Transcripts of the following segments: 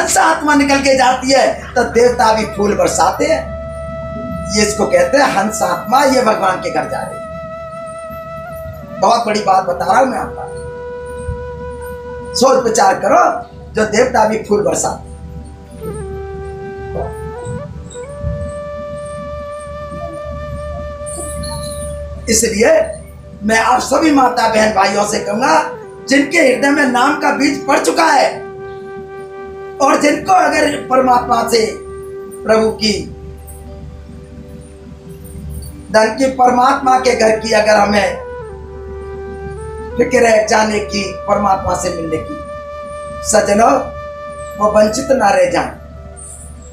हंस आत्मा निकल के जाती है तो देवता भी फूल बरसाते हैं। ये इसको कहते हैं हंस आत्मा, ये भगवान के घर जा रही है। बहुत बड़ी बात बता रहा हूं मैं आपका, सोच विचार करो। जो देवता भी फूल बरसाते, इसलिए मैं आप सभी माता बहन भाइयों से कहूंगा, जिनके हृदय में नाम का बीज पड़ चुका है और जिनको अगर परमात्मा से, प्रभु की धन की, परमात्मा के घर की अगर हमें फिक्र है जाने की, परमात्मा से मिलने की, सजनों वो वंचित ना रह जाए।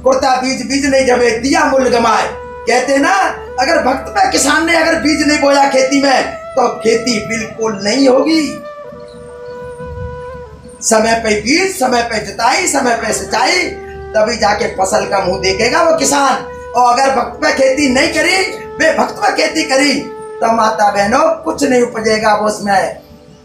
कुर्ता बीज बीज नहीं जमे, दिया मूल्य गमाए। कहते ना, अगर भक्त पे किसान ने अगर बीज नहीं बोया खेती में तो खेती बिल्कुल नहीं होगी। समय पे बीज, समय पे जुताई, समय पे सिंचाई, तभी जाके फसल का मुंह देखेगा वो किसान। और अगर भक्त पे खेती नहीं करी, वे भक्त पे खेती करी, तो माता बहनों कुछ नहीं उपजेगा, वो उसमें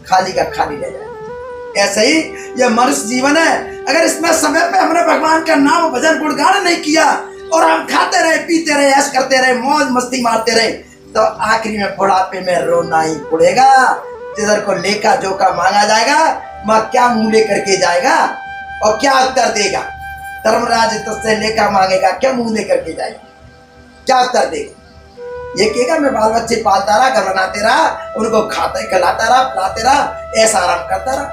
खाली का खाली रह जाएगा। ऐसे ही ये मनुष्य जीवन है, अगर इसमें समय पे हमने भगवान का नाम भजन गुणगान नहीं किया और हम खाते रहे, पीते रहे, ऐश करते रहे, मौज मस्ती मारते रहे, तो आखिरी में बुढ़ापे में रोना ही पड़ेगा। जिधर को लेखा जोखा मांगा जाएगा, वह क्या मुंह लेकर के जाएगा और क्या उत्तर देगा। धर्मराज तुझसे लेखा मांगेगा, क्या मुंह लेकर के जाएगा, क्या उत्तर देगा। ये कहेगा मैं बाल बच्चे पालता रहा, घर बनाते रहा, उनको खाता खिलाता रहा, पिलाते रहा, ऐसा आराम करता रहा,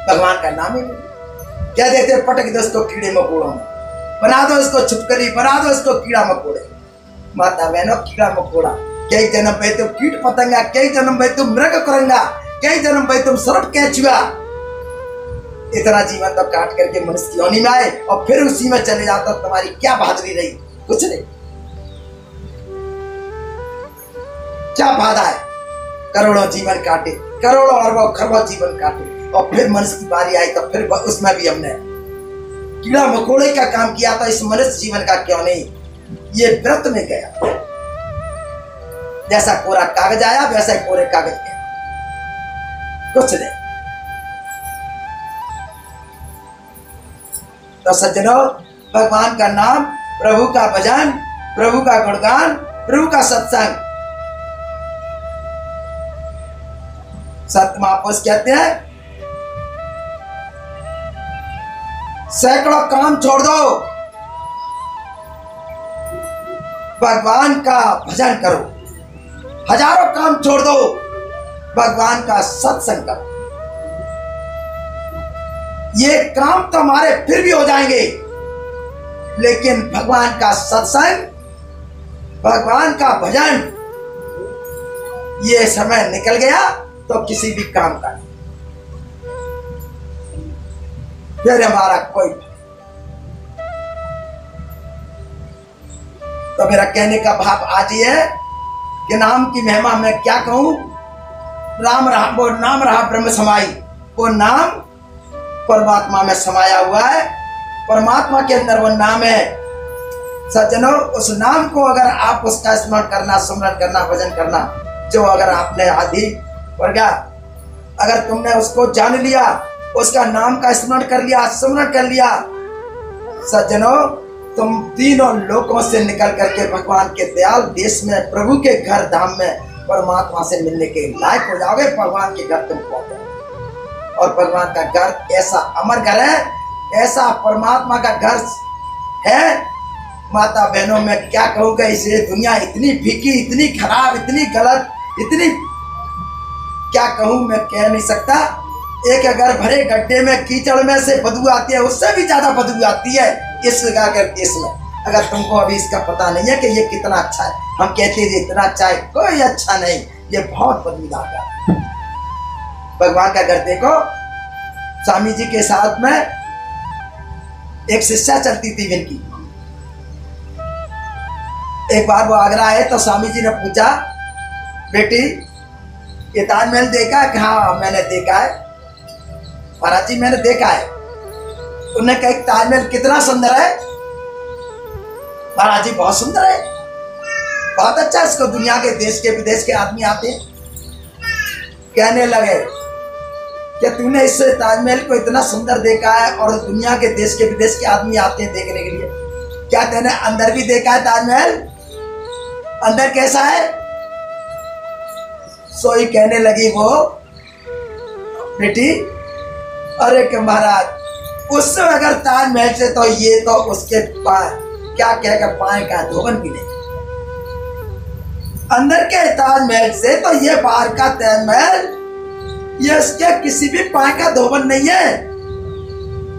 भगवान का नाम ही नहीं। क्या देते, पटक दो इसको कीड़े मकोड़ों में, बना दो इसको छुपकली, बना दो इसको कीड़ा मकोड़े। माता बहनों, कीड़ा मकोड़ा, कई जन्म पे तुम कीट पतंगा, कई जन्म पे तुम मृग कुरंगा, कई जन्म पे तुम सर्प केंचुआ। इतना जीवन तो काट करके मनुष्य की योनि में आए और फिर उसी में चले जाओ, तो तुम्हारी क्या बहादुरी रही, कुछ नहीं। क्या फायदा है करोड़ों जीवन काटे, करोड़ों अरबों खरबों जीवन काटे, और फिर मनुष्य की बारी आई तो फिर उसमें भी हमने कीड़ा मकोड़े का काम किया, तो इस मनुष्य जीवन का क्यों नहीं ये व्रत में गया। जैसा कोरा कागज आया वैसा ही कोरे कागज गया, कुछ नहीं। तो सज्जनों, भगवान का नाम, प्रभु का भजन, प्रभु का गुणगान, प्रभु का सत्संग, संत महापुरुष कहते हैं सैकड़ों काम छोड़ दो, भगवान का भजन करो। हजारों काम छोड़ दो, भगवान का सत्संग करो। ये काम तो हमारे फिर भी हो जाएंगे, लेकिन भगवान का सत्संग, भगवान का भजन, ये समय निकल गया तो किसी भी काम का नहीं, फिर हमारा कोई। तो मेरा कहने का भाव आज ये है कि नाम की महिमा मैं क्या कहूं। राम रहा, वो नाम रहा ब्रह्म समाई, वो नाम परमात्मा में समाया हुआ है, परमात्मा के अंदर वो नाम है। सज्जनों, उस नाम को अगर आप उसका स्मरण करना, सुमरण करना, भजन करना, जो अगर आपने आदि वर्गा, अगर तुमने उसको जान लिया, उसका नाम का स्मरण कर लिया, सुमरण कर लिया, सज्जनों तुम तीनों लोकों से निकल करके भगवान के दयाल देश में, प्रभु के घर धाम में परमात्मा से मिलने के लायक हो जाओगे। भगवान के घर तुम पहुंचोगे, और भगवान का घर ऐसा अमर घर है, ऐसा परमात्मा का घर है। माता बहनों, मैं क्या कहूँगा, इसे दुनिया इतनी फीकी, इतनी खराब, इतनी गलत, इतनी क्या कहूँ, मैं कह नहीं सकता। एक अगर भरे गड्ढे में कीचड़ में से बदबू आती है, उससे भी ज्यादा बदबू आती है इस देश में। अगर तुमको अभी इसका पता नहीं है कि ये कितना अच्छा है, हम कहते हैं इतना अच्छा है, कोई अच्छा नहीं, ये बहुत बदबूदार है। भगवान का घर देखो, स्वामी जी के साथ में एक शिष्या चलती थी इनकी। एक बार वो आगरा आए तो स्वामी जी ने पूछा, बेटी ये ताजमहल देखा है? हाँ मैंने देखा है महाराज जी, मैंने देखा है। उन्होंने कहा ताजमहल कितना सुंदर है? महाराज जी बहुत सुंदर है, बहुत अच्छा, इसको दुनिया के देश के विदेश के आदमी आते हैं। कहने लगे क्या तूने इस ताजमहल को इतना सुंदर देखा है और दुनिया के देश के विदेश के आदमी आते हैं देखने के लिए, क्या तूने अंदर भी देखा है ताजमहल? अंदर कैसा है? सोई कहने लगी वो बेटी, अरे कि महाराज उससे अगर ताजमहल से तो ये तो उसके क्या कहेगा पाए का धोबन भी नहीं, अंदर के ताजमहल से तो ये बाहर का ताजमहल ये इसके किसी भी पाए का धोबन नहीं है।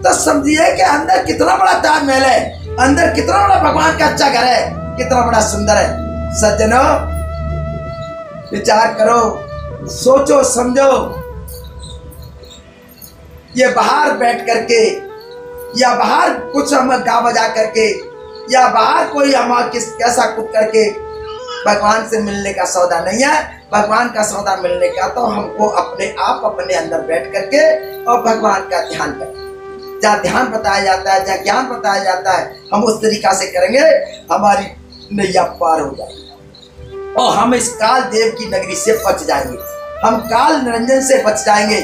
तो समझिए कि अंदर कितना बड़ा ताजमहल है, अंदर कितना बड़ा भगवान का अच्छा घर है, कितना बड़ा सुंदर है। सज्जनों विचार करो, सोचो समझो, ये बाहर बैठ करके या बाहर कुछ हम गा बजा करके या बाहर कोई हम कैसा कुछ करके भगवान से मिलने का सौदा नहीं है। भगवान का सौदा मिलने का तो हमको अपने आप अपने अंदर बैठ करके और भगवान का ध्यान करें। जहाँ ध्यान बताया जाता है, जहाँ ज्ञान बताया जाता है, हम उस तरीका से करेंगे, हमारी नैया पार हो जाएगी और हम इस काल देव की नगरी से बच जाएंगे, हम काल निरंजन से बच जाएंगे।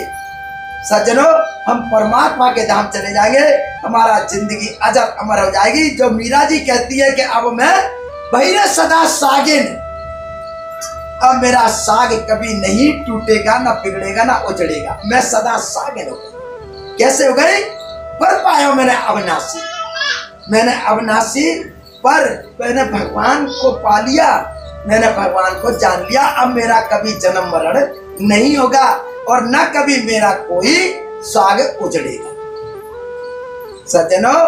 सज्जनों हम परमात्मा के धाम चले जाएंगे, हमारा जिंदगी अजर अमर हो जाएगी। जो मीरा जी कहती है कि अब मैं बहिरे सदा सागिन, अब मेरा साग कभी नहीं टूटेगा, ना बिगड़ेगा, ना उजड़ेगा, मैं सदा सागिन हो गई। कैसे हो गई? पर पाया मैंने अविनाशी, मैंने अविनाशी पर मैंने भगवान को पा लिया, मैंने भगवान को जान लिया। अब मेरा कभी जन्म मरण नहीं होगा और न कभी मेरा कोई साग उजड़ेगा। सज्जनों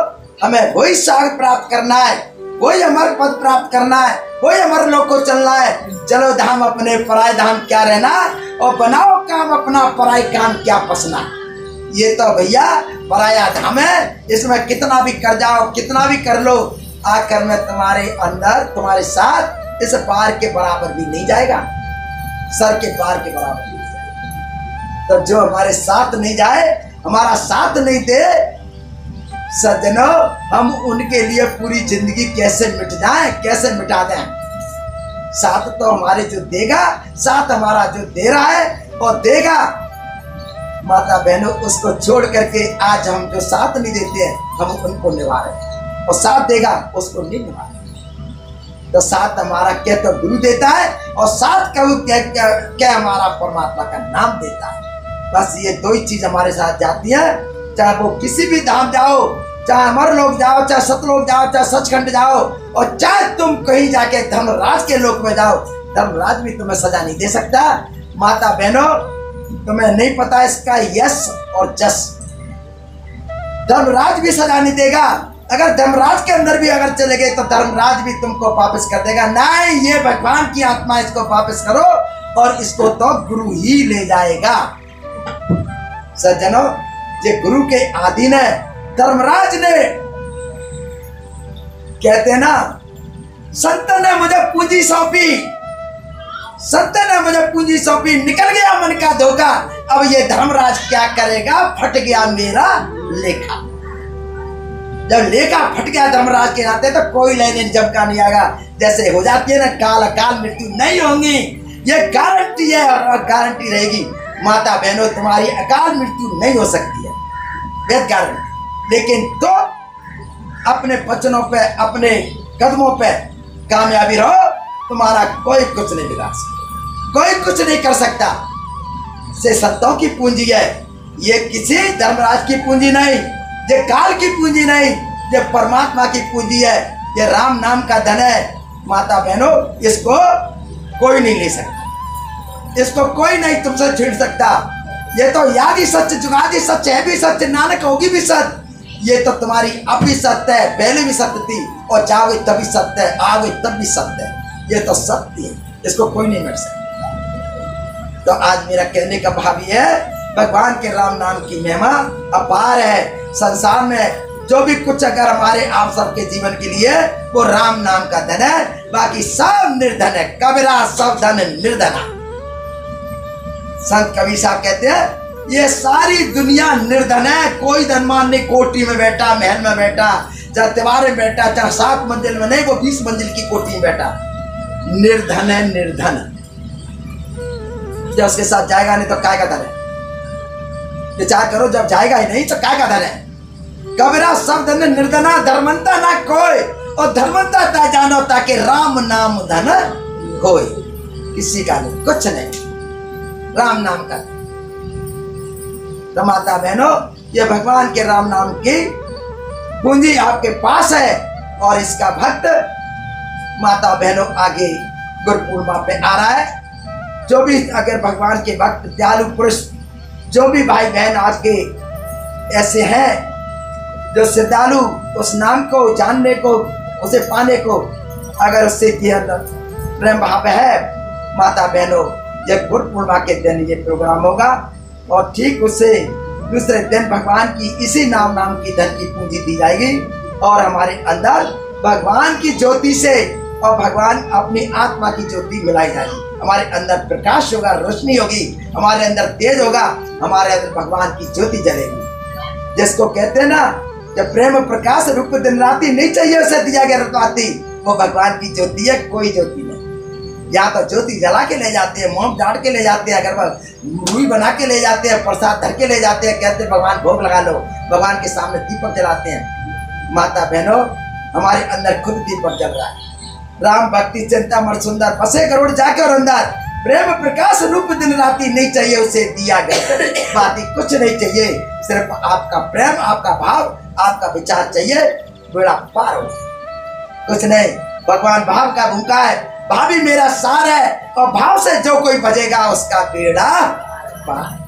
हमें वही साग प्राप्त करना है, वही अमर पद प्राप्त करना है, वही अमर लोक को चलना है। चलो धाम अपने पराय धाम क्या रहना, और बनाओ काम अपना पराय काम क्या पसना। ये तो भैया पराया धाम है, इसमें कितना भी कर जाओ, कितना भी कर लो, आकर में तुम्हारे अंदर तुम्हारे साथ इस पार के बराबर भी नहीं जाएगा, सर के पार के बराबर भी नहीं जाएगा। तो जो हमारे साथ नहीं जाए, हमारा साथ नहीं दे, सज्जनों हम उनके लिए पूरी जिंदगी कैसे मिट जाए, कैसे मिटा दें। साथ तो हमारे जो देगा, साथ हमारा जो दे रहा है और देगा, माता बहनों उसको छोड़ करके आज हम जो साथ नहीं देते हैं हम उनको निभा रहे हैं, और साथ देगा उसको नहीं निभा रहे। तो साथ हमारा क्या तो गुरु देता है और साथ क्या हमारा परमात्मा का नाम देता है। बस ये दो ही चीज हमारे साथ जाती है। चाहे वो किसी भी धाम जाओ, चाहे अमर लोक जाओ, चाहे सतलोक जाओ, चाहे सचखंड जाओ, और चाहे तुम कहीं जाके धर्मराज के लोक में जाओ, धर्मराज भी तुम्हें सजा नहीं दे सकता। माता बहनों तुम्हें नहीं पता इसका यश और जस, धर्मराज भी सजा नहीं देगा। अगर धर्मराज के अंदर भी अगर चले गए तो धर्मराज भी तुमको वापस कर देगा। नहीं, ये भगवान की आत्मा, इसको वापस करो और इसको तो गुरु ही ले जाएगा। सज्जनों ये गुरु के अधीन है। धर्मराज ने कहते ना, संत ने मुझे पूंजी सौंपी, संत ने मुझे पूंजी सौंपी, निकल गया मन का धोखा। अब ये धर्मराज क्या करेगा, फट गया मेरा लेखा। जब लेखा फट गया धर्मराज के नाते तो कोई लेने जब का नहीं आएगा। जैसे हो जाती है ना काल, अकाल मृत्यु नहीं होंगी, ये गारंटी है और गारंटी रहेगी। माता बहनों तुम्हारी अकाल मृत्यु नहीं हो सकती है, वेद गारंटी। लेकिन तो अपने वचनों पे, अपने कदमों पे कामयाबी रहो, तुम्हारा कोई कुछ नहीं बिगाड़ सकता, कोई कुछ नहीं कर सकता। से संतों की पूंजी है, ये किसी धर्मराज की पूंजी नहीं, ये काल की पूंजी नहीं, ये परमात्मा की पूंजी है, ये राम नाम का धन है। माता बहनों इसको कोई नहीं ले सकता, इसको कोई नहीं तुमसे छीन सकता। ये तो यादी सच, जुगादी सच, है भी सच, नानक होगी भी सच। ये तो तुम्हारी अब भी सत्य है, पहले भी सत्य थी, और जाओगे तभी सत्य है, आओगे तब भी सत्य है। ये तो सत्य है, इसको कोई नहीं मिट सकता। तो आज मेरा कहने का भाव ये है, भगवान के राम नाम की महिमा अपार है। संसार में जो भी कुछ अगर हमारे आप सबके जीवन के लिए, वो राम नाम का धन है, बाकी सब निर्धन है। कबीरा सब धन निर्धना। संत कबीर साहब कहते हैं ये सारी दुनिया निर्धन है, कोई धनवान नहीं कोठी में बैठा, महल में बैठा, चाहे त्योहार में बैठा, चाहे 7 मंजिल में नहीं, वो 20 मंजिल की कोठी में बैठा, निर्धन है, निर्धन। जब उसके साथ जाएगा नहीं तो काय का धन है। विचार करो, जब जाएगा ही नहीं तो काय का धन है। कबीरा शब्द ने निर्धना धर्मंता ना कोई, और धर्मंता ता जानो ताकि राम नाम धन होय। किसी का नहीं, कुछ नहीं, राम नाम का। तो माता बहनों, ये भगवान के राम नाम की पूंजी आपके पास है। और इसका भक्त माता बहनों आगे गुरु पूर्णिमा पे आ रहा है। जो भी अगर भगवान के भक्त दयालु पुरुष, जो भी भाई बहन आज के ऐसे हैं जो श्रद्धालु उस नाम को जानने को, उसे पाने को, अगर उससे प्रेम भाव है, माता बहनों, ये गुरु पूर्णिमा के दिन ये प्रोग्राम होगा। और ठीक उससे दूसरे दिन भगवान की इसी नाम की धन की पूंजी दी जाएगी। और हमारे अंदर भगवान की ज्योति से और भगवान अपनी आत्मा की ज्योति मिलाई जाएगी। हमारे अंदर प्रकाश होगा, रोशनी होगी, हमारे अंदर तेज होगा, हमारे अंदर भगवान की ज्योति जलेगी। जिसको कहते हैं ना, जब प्रेम प्रकाश रूप दिन राती नहीं चाहिए उसे दिया गया रतवाती, वो भगवान की ज्योति है, कोई ज्योति नहीं। या तो ज्योति जला के ले जाते हैं, मोम डांट के ले जाते हैं, अगर रूई बना के ले जाते हैं, प्रसाद धर के ले जाते हैं, कहते हैं भगवान भोग लगा लो, भगवान के सामने दीपक जलाते हैं। माता बहनों, हमारे अंदर खुद दीपक जल रहा है। राम भक्ति चिंता मर सुंदर, बसे करोड़ जाके और अंदर, प्रेम प्रकाश रूप दिन राती नहीं चाहिए उसे दिया गया, बाकी कुछ नहीं चाहिए, सिर्फ आपका प्रेम, आपका भाव, आपका विचार चाहिए, बेड़ा पार हो। कुछ नहीं, भगवान भाव का भूखा है, भाव ही मेरा सार है, और भाव से जो कोई बजेगा उसका बेड़ा पार।